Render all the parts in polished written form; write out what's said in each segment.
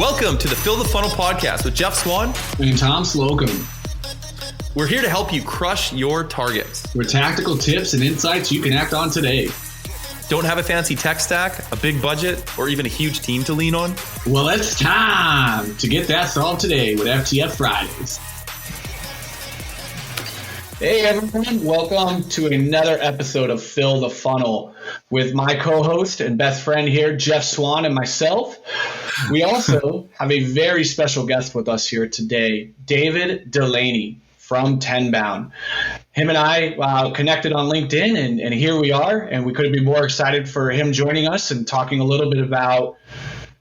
Welcome to the Fill the Funnel podcast with Jeff Swan and Tom Slocum. We're here to help you crush your targets with tactical tips and insights you can act on today. Don't have a fancy tech stack, a big budget, or even a huge team to lean on? Well, it's time to get that solved today with FTF Fridays. Hey everyone, welcome to another episode of Fill the Funnel with my co-host and best friend here, Jeff Swan, and myself. We also have a very special guest with us here today, David Delaney from Tenbound. Him and I connected on LinkedIn, and here we are, and we couldn't be more excited for him joining us and talking a little bit about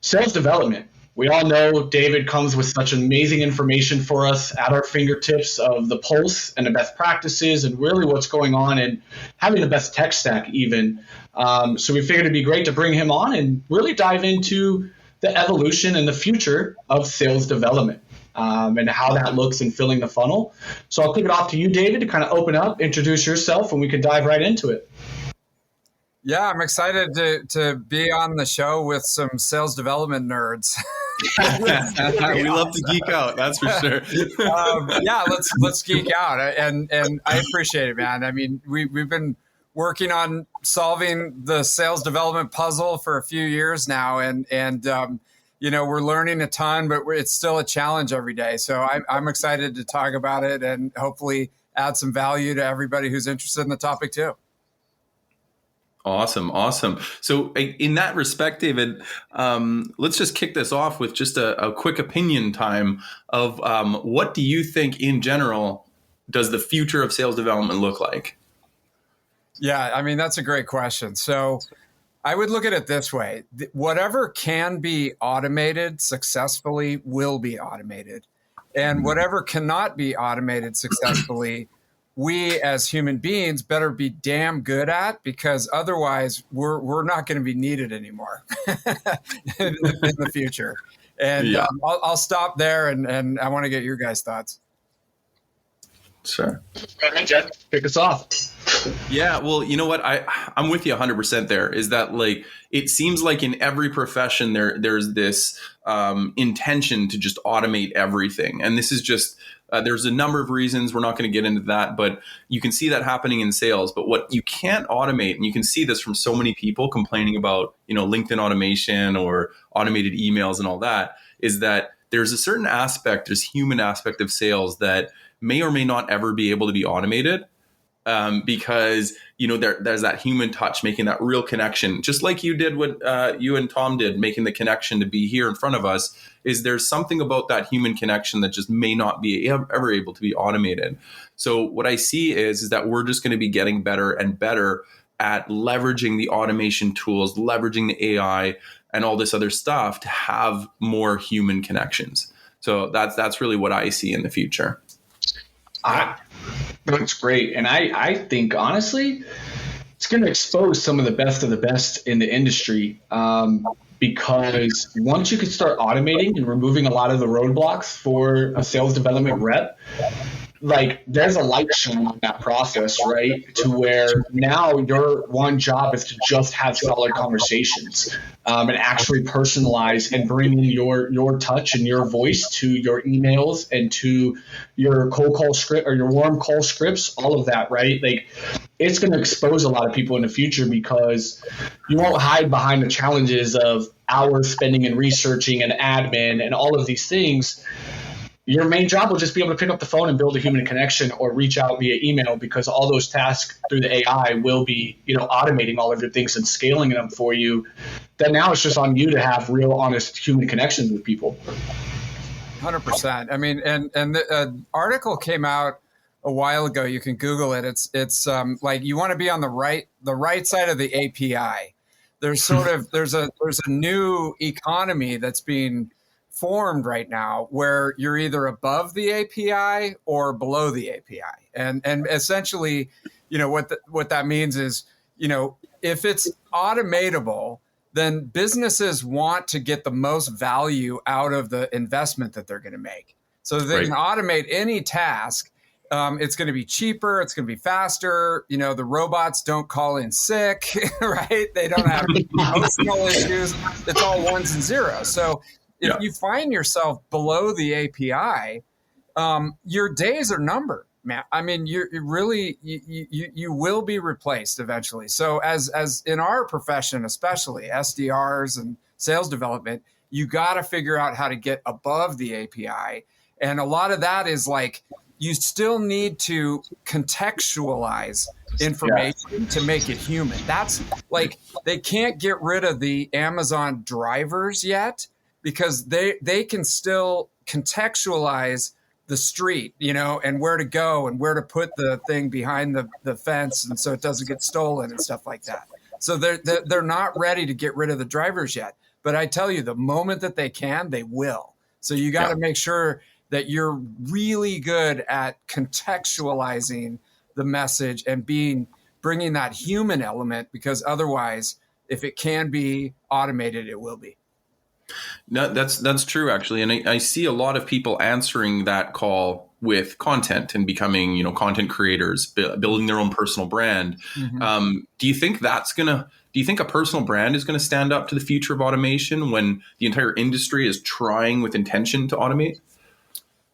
sales development. We all know David comes with such amazing information for us at our fingertips of the pulse and the best practices and really what's going on and having the best tech stack even. So we figured it'd be great to bring him on and really dive into the evolution and the future of sales development and how that looks in filling the funnel. So I'll kick it off to you, David, to kind of open up, introduce yourself, and we can dive right into it. Yeah, I'm excited to be on the show with some sales development nerds. We love to geek out, that's for sure. Yeah, let's geek out, and I appreciate it, man. I mean, we've been working on solving the sales development puzzle for a few years now, and you know, we're learning a ton, but it's still a challenge every day. So I'm excited to talk about it and hopefully add some value to everybody who's interested in the topic too. Awesome. So in that respect, David, let's just kick this off with just a quick opinion time of what do you think in general does the future of sales development look like? Yeah, I mean, that's a great question. So I would look at it this way. Whatever can be automated successfully will be automated. And whatever cannot be automated successfully, we as human beings better be damn good at, because otherwise we're not going to be needed anymore in the future. And yeah. I'll stop there, and I want to get your guys' thoughts. Sure. Go ahead, Jeff. Kick us off. Yeah, well, you know what? I'm with you 100% there. Is that like, it seems like in every profession there's this intention to just automate everything. And this is just, there's a number of reasons. We're not going to get into that, but you can see that happening in sales. But what you can't automate, and you can see this from so many people complaining about, you know, LinkedIn automation or automated emails and all that, is that there's a certain aspect, there's human aspect of sales that may or may not ever be able to be automated. Because, you know, there's that human touch, making that real connection, just like you did what you and Tom did, making the connection to be here in front of us. Is there's something about that human connection that just may not be ever able to be automated. So what I see is that we're just going to be getting better and better at leveraging the automation tools, leveraging the AI and all this other stuff to have more human connections. So that's really what I see in the future. That's great. And I think, honestly, it's going to expose some of the best in the industry because once you can start automating and removing a lot of the roadblocks for a sales development rep, like there's a light shine on that process, right? To where now your one job is to just have solid conversations and actually personalize and bring in your touch and your voice to your emails and to your cold call script or your warm call scripts, all of that, right? Like it's going to expose a lot of people in the future because you won't hide behind the challenges of hours spending in researching and admin and all of these things. Your main job will just be able to pick up the phone and build a human connection or reach out via email, because all those tasks through the AI will be, you know, automating all of your things and scaling them for you. Then now it's just on you to have real, honest human connections with people. 100%. I mean, and the article came out a while ago. You can Google it. It's like you want to be on the right side of the API. There's there's a new economy that's being formed right now where you're either above the API or below the API. And essentially, you know, what that means is, you know, if it's automatable, then businesses want to get the most value out of the investment that they're going to make. So they can automate any task. It's going to be cheaper. It's going to be faster. You know, the robots don't call in sick, right? They don't have emotional issues. It's all ones and zeros. So if you find yourself below the API, your days are numbered, man. I mean, you really you will be replaced eventually. So as in our profession, especially SDRs and sales development, you got to figure out how to get above the API. And a lot of that is like, you still need to contextualize information to make it human. That's like, they can't get rid of the Amazon drivers yet, because they can still contextualize the street, and where to go and where to put the thing behind the fence, and so it doesn't get stolen and stuff like that. So they're not ready to get rid of the drivers yet. But I tell you, the moment that they can, they will. So you got to make sure that you're really good at contextualizing the message and bringing that human element, because otherwise, if it can be automated, it will be. No, that's true, actually. And I see a lot of people answering that call with content and becoming, content creators, building their own personal brand. Mm-hmm. Do you think a personal brand is going to stand up to the future of automation when the entire industry is trying with intention to automate?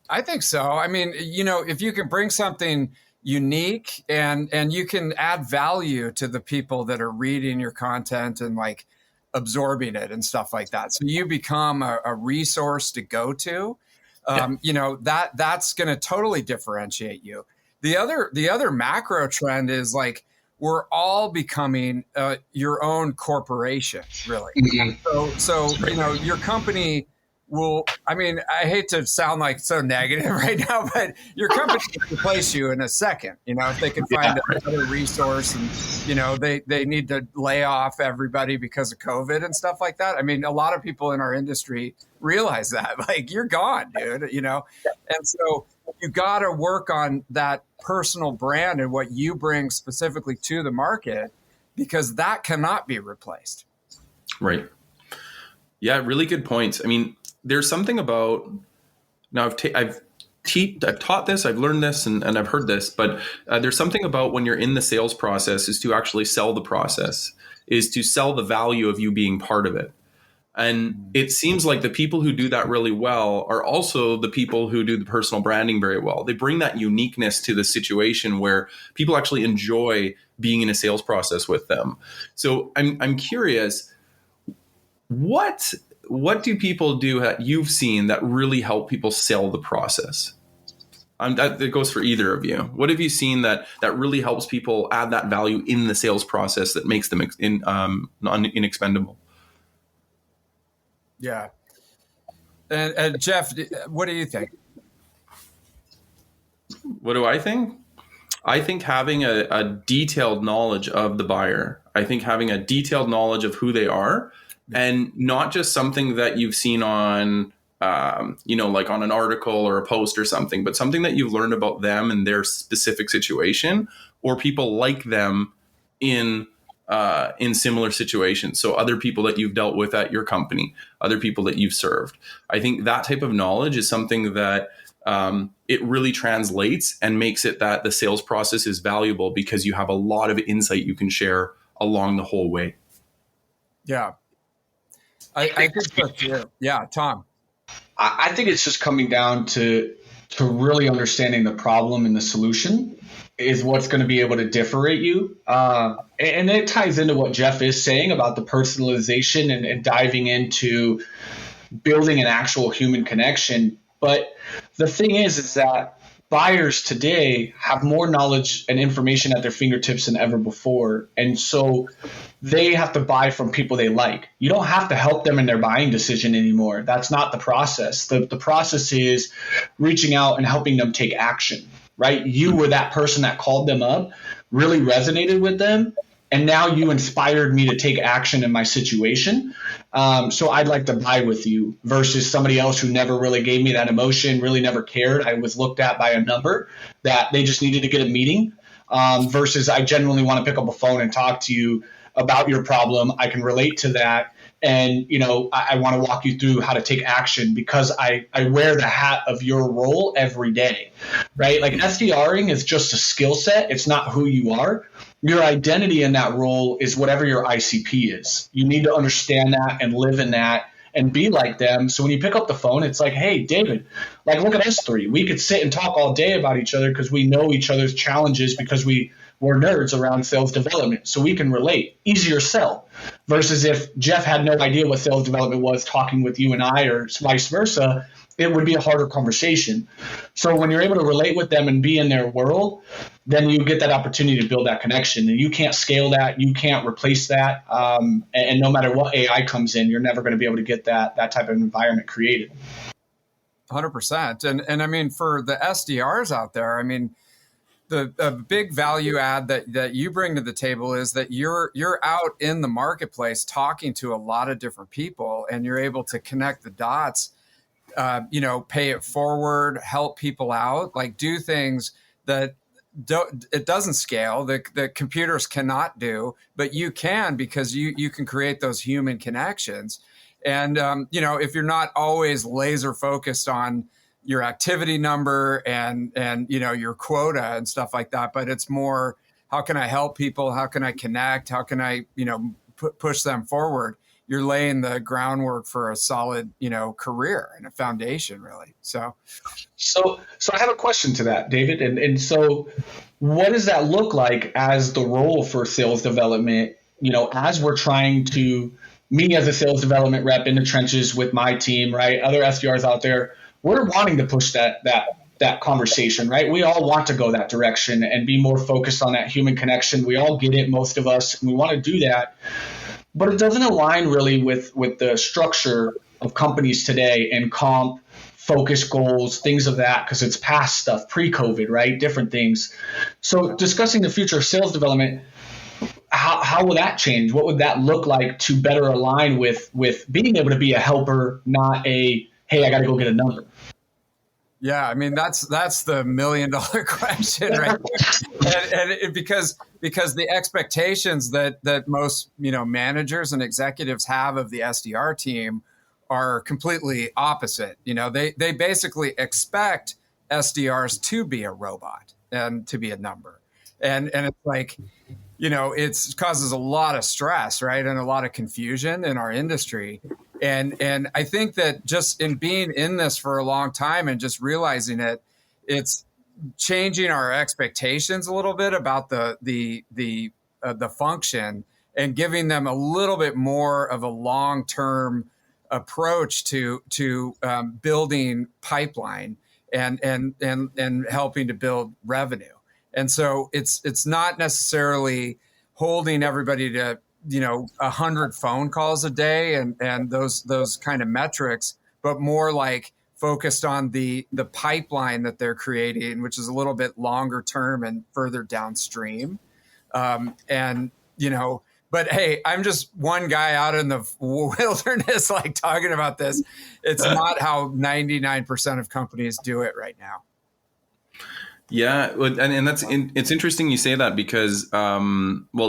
I think so. I mean, if you can bring something unique and you can add value to the people that are reading your content and like absorbing it and stuff like that, so you become a resource to go to, that's going to totally differentiate you. The other macro trend is like, we're all becoming your own corporation, really. Mm-hmm. So your company will, I mean, I hate to sound like so negative right now, but your company will replace you in a second, if they can find another resource, and, they need to lay off everybody because of COVID and stuff like that. I mean, a lot of people in our industry realize that, like, you're gone, dude, and so you got to work on that personal brand and what you bring specifically to the market, because that cannot be replaced. Right. Yeah, really good points. I mean, there's something about, now I've taught this, I've learned this, and I've heard this, but there's something about when you're in the sales process is to actually sell the process, is to sell the value of you being part of it. And it seems like the people who do that really well are also the people who do the personal branding very well. They bring that uniqueness to the situation where people actually enjoy being in a sales process with them. So I'm curious, what do people do that you've seen that really help people sell the process? That goes for either of you. What have you seen that really helps people add that value in the sales process that makes them inexpendable? Yeah. And Jeff, what do you think? What do I think? I think having a detailed knowledge of the buyer, I think having a detailed knowledge of who they are, and not just something that you've seen on, like on an article or a post or something, but something that you've learned about them and their specific situation, or people like them in similar situations. So other people that you've dealt with at your company, other people that you've served. I think that type of knowledge is something that it really translates and makes it that the sales process is valuable, because you have a lot of insight you can share along the whole way. Yeah. I think so too. Yeah, Tom. I think it's just coming down to really understanding the problem and the solution is what's going to be able to differentiate you. And it ties into what Jeff is saying about the personalization and diving into building an actual human connection. But the thing is that buyers today have more knowledge and information at their fingertips than ever before. And so they have to buy from people they like. You don't have to help them in their buying decision anymore. That's not the process. The process is reaching out and helping them take action, right? You were that person that called them up, really resonated with them, and now you inspired me to take action in my situation. So I'd like to buy with you, versus somebody else who never really gave me that emotion, really never cared. I was looked at by a number that they just needed to get a meeting, versus I genuinely want to pick up a phone and talk to you about your problem. I can relate to that. And, I want to walk you through how to take action, because I wear the hat of your role every day, right? Like, SDRing is just a skill set. It's not who you are. Your identity in that role is whatever your ICP is. You need to understand that and live in that and be like them. So when you pick up the phone, it's like, hey, David, like, look at us three. We could sit and talk all day about each other because we know each other's challenges because we're nerds around sales development. So we can relate. Easier sell. Versus if Jeff had no idea what sales development was talking with you and I, or vice versa, it would be a harder conversation. So when you're able to relate with them and be in their world, then you get that opportunity to build that connection. And you can't scale that. You can't replace that. And no matter what AI comes in, you're never going to be able to get that type of environment created. 100%. And I mean, for the SDRs out there, I mean, the big value add that you bring to the table is that you're out in the marketplace talking to a lot of different people, and you're able to connect the dots, pay it forward, help people out, like do things that it doesn't scale, that computers cannot do, but you can, because you can create those human connections. And, if you're not always laser focused on your activity number and your quota and stuff like that, but it's more, how can I help people? How can I connect? How can I, push them forward? You're laying the groundwork for a solid, career and a foundation, really. So I have a question to that, David. And so what does that look like as the role for sales development, as we're trying to, me as a sales development rep in the trenches with my team, right? Other SDRs out there, we're wanting to push that conversation, right? We all want to go that direction and be more focused on that human connection. We all get it, most of us, and we want to do that. But it doesn't align really with the structure of companies today and comp, focus goals, things of that, because it's past stuff, pre-COVID, right? Different things. So discussing the future of sales development, how will that change? What would that look like to better align with being able to be a helper, not a, hey, I got to go get a number? Yeah, I mean, that's the $1 million question, right? and because the expectations that most managers and executives have of the SDR team are completely opposite. They basically expect SDRs to be a robot and to be a number, and it's like, it causes a lot of stress, right, and a lot of confusion in our industry. And I think that just in being in this for a long time and just realizing it's changing our expectations a little bit about the function, and giving them a little bit more of a long-term approach to building pipeline and helping to build revenue. And so it's not necessarily holding everybody to 100 phone calls a day and those kind of metrics, but more like focused on the pipeline that they're creating, which is a little bit longer term and further downstream. But hey, I'm just one guy out in the wilderness, like talking about this. It's not how 99% of companies do it right now. Yeah, and it's interesting you say that, because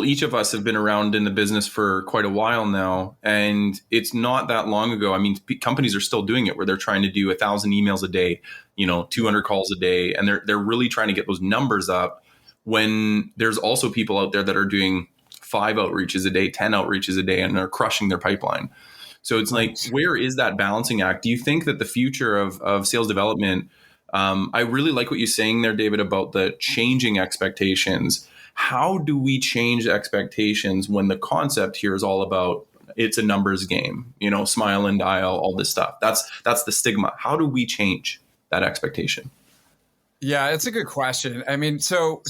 each of us have been around in the business for quite a while now, and it's not that long ago. I mean, companies are still doing it where they're trying to do 1,000 emails a day, 200 calls a day, and they're really trying to get those numbers up. When there's also people out there that are doing 5 outreaches a day, 10 outreaches a day, and they're crushing their pipeline. So it's like, where is that balancing act? Do you think that the future of sales development? I really like what you're saying there, David, about the changing expectations. How do we change expectations when the concept here is all about it's a numbers game, smile and dial, all this stuff? That's the stigma. How do we change that expectation? Yeah, it's a good question. I mean, so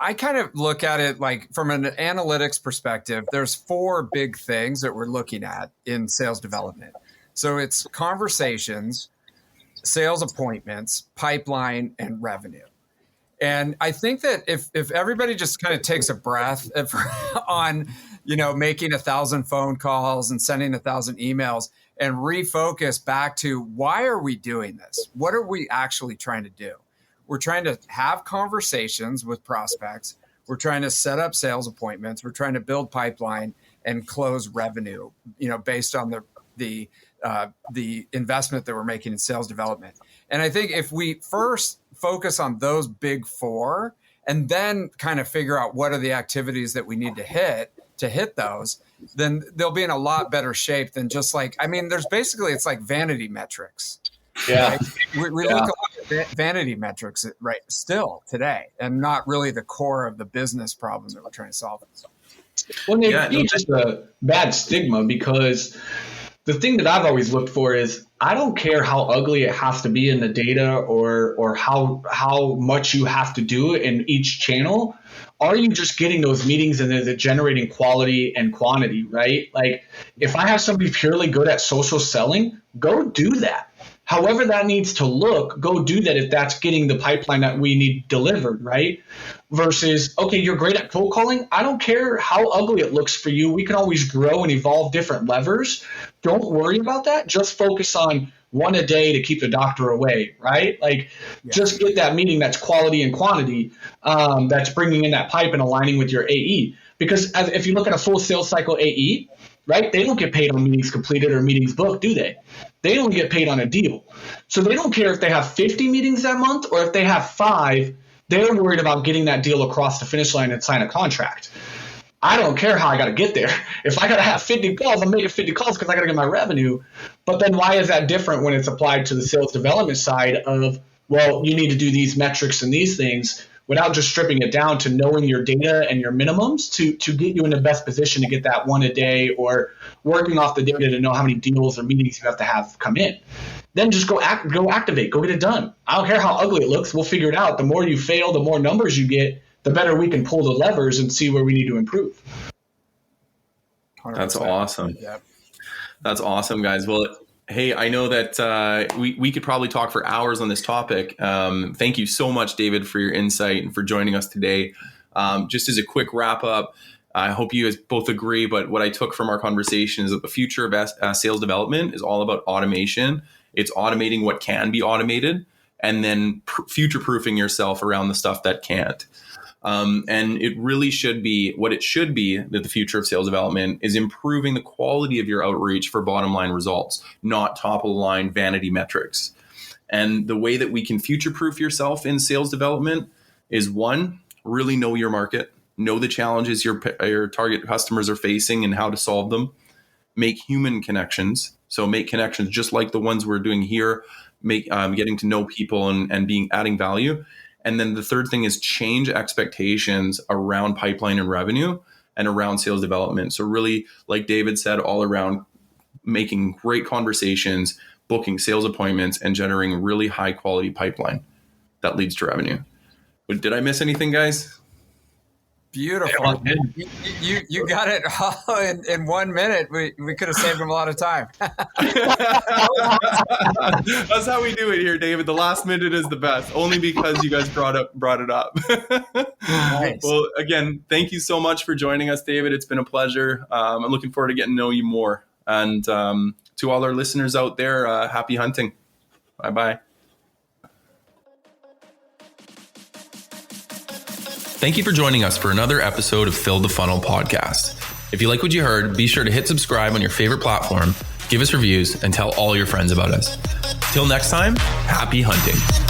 I kind of look at it like from an analytics perspective, there's 4 big things that we're looking at in sales development. So it's conversations, sales appointments, pipeline, and revenue. And I think that if everybody just kind of takes a breath on, making 1,000 phone calls and sending 1,000 emails and refocus back to, why are we doing this? What are we actually trying to do? We're trying to have conversations with prospects. We're trying to set up sales appointments. We're trying to build pipeline and close revenue, based on the investment that we're making in sales development. And I think if we first focus on those big 4 and then kind of figure out what are the activities that we need to hit, to hit those, then they'll be in a lot better shape than just like, I mean, there's basically, it's like vanity metrics. Yeah. Right? We look a lot at vanity metrics right still today, and not really the core of the business problem that we're trying to solve. Well, it's just a bad stigma, because the thing that I've always looked for is, I don't care how ugly it has to be in the data, or how much you have to do in each channel. Are you just getting those meetings, and is it generating quality and quantity, right? Like, if I have somebody purely good at social selling, go do that. However that needs to look, go do that if that's getting the pipeline that we need delivered, right? Versus, okay, you're great at cold calling. I don't care how ugly it looks for you. We can always grow and evolve different levers. Don't worry about that. Just focus on one a day to keep the doctor away, right? Like, just get that meeting that's quality and quantity, that's bringing in that pipe and aligning with your AE. Because if you look at a full sales cycle AE, right, they don't get paid on meetings completed or meetings booked, do they? They only get paid on a deal. So they don't care if they have 50 meetings that month or if they have 5. They're worried about getting that deal across the finish line and sign a contract. I don't care how I got to get there. If I got to have 50 calls, I'm making 50 calls because I got to get my revenue. But then why is that different when it's applied to the sales development side of, well, you need to do these metrics and these things, without just stripping it down to knowing your data and your minimums to get you in the best position to get that one a day, or working off the data to know how many deals or meetings you have to have come in. Then just go activate, go get it done. I don't care how ugly it looks. We'll figure it out. The more you fail, the more numbers you get, the better we can pull the levers and see where we need to improve. 100%. That's awesome. Yep. That's awesome, guys. Well, hey, I know that we could probably talk for hours on this topic. Thank you so much, David, for your insight and for joining us today. Just as a quick wrap up, I hope you guys both agree, but what I took from our conversation is that the future of sales development is all about automation. It's automating what can be automated, and then future-proofing yourself around the stuff that can't. And it really should be, what it should be, that the future of sales development is improving the quality of your outreach for bottom line results, not top of the line vanity metrics. And the way that we can future-proof yourself in sales development is, one, really know your market, know the challenges your target customers are facing and how to solve them. Make human connections. So make connections just like the ones we're doing here, getting to know people and adding value. And then the third thing is change expectations around pipeline and revenue and around sales development. So really, like David said, all around making great conversations, booking sales appointments, and generating really high quality pipeline that leads to revenue. But did I miss anything, guys? Beautiful. You got it all in 1 minute. We could have saved him a lot of time. That's how we do it here, David. The last minute is the best, only because you guys brought it up. Nice. Well, again, thank you so much for joining us, David. It's been a pleasure. I'm looking forward to getting to know you more. And to all our listeners out there, happy hunting. Bye-bye. Thank you for joining us for another episode of Fill the Funnel podcast. If you like what you heard, be sure to hit subscribe on your favorite platform, give us reviews, and tell all your friends about us. Till next time, happy hunting.